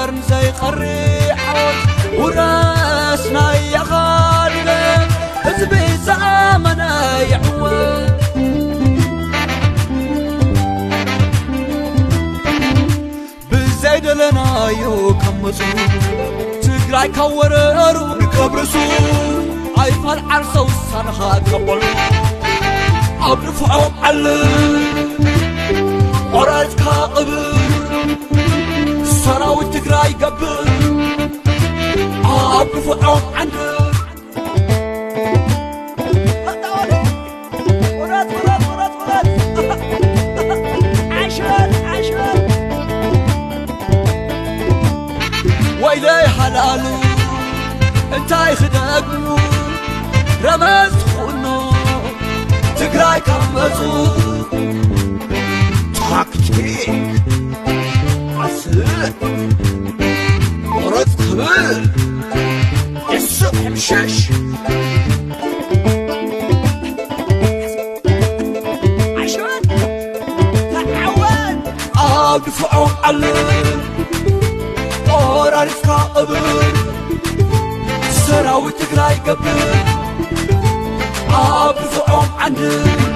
قرن زي قريحون وراسنا يا خالد حزبي زمنا يعود بزيد لنا يكمسو تقراي كوررو نكبرسو عيفال عرسو السنخا قبلو أبرفعهم علم قرارت كاقبل سراوي تقراي قبل أبرفعهم عندك ويلي حلالو انتاي خدقنو رمز خونو تقراي كمزو تاكتيك عسل ورد قبل الصبح مشش عشان تعود دفعهم علم قرارت كاقبل سراوي تقراي قبل أبرفعهم عندك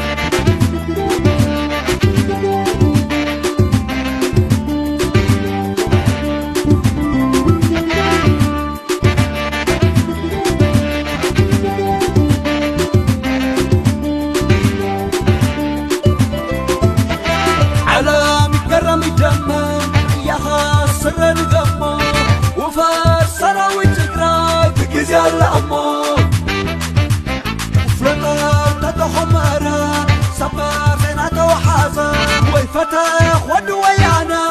علام يكرم يدمر يا خاصر القمة وفار سراوي تقراي بكز يا الأمة سفر زينة وحازة ويفتح ودويانا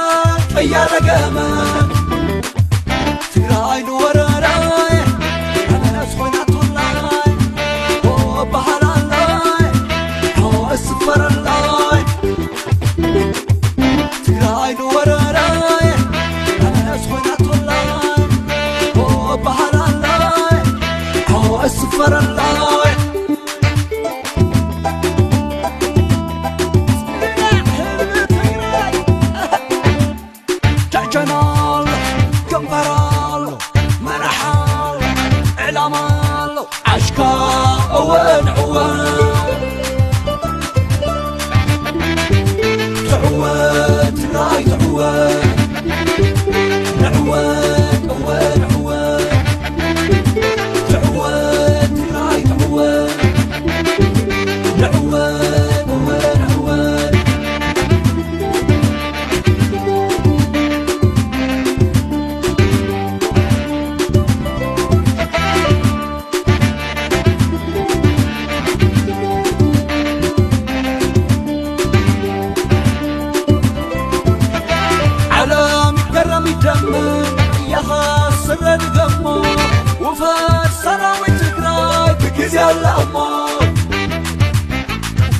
يا رقامة تقراي نوراراي أنا أسخنات اللاي وبحر اللاي وأسفر اللاي تقراي نوراراي أنا أسخنات اللاي وبحر اللاي وأسفر اللاي جنال قنبرال مرحال علمال عشقا وين عوان تعوان راي تعوان نعوان وين عوان تعوان راي تعوان نعوان وين عوان يا خاصر القمة وفار سراوي تقراي بكز يا الأمة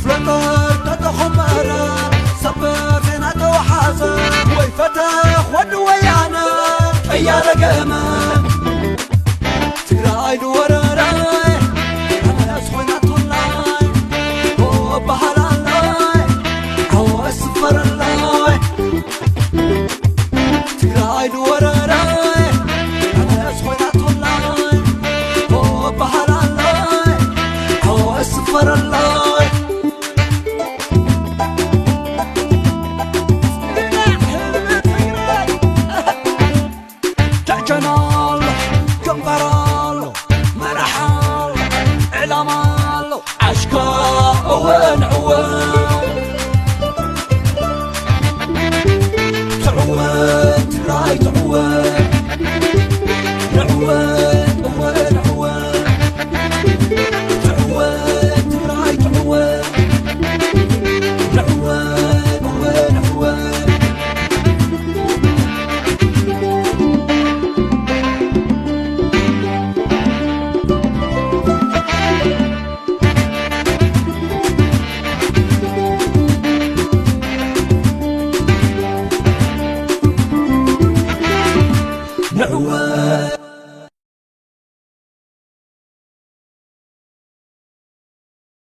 فلنار تتخمرا سفر زينة وحازة ويفتح ودويانا يا رقامة تقراي نوراراي أنا أسخنات اللاي وبحر اللاي وأسفر اللاي تقراي نوراراي أنا أسخنات اللاي وبحر اللاي وأسفر اللاي جنال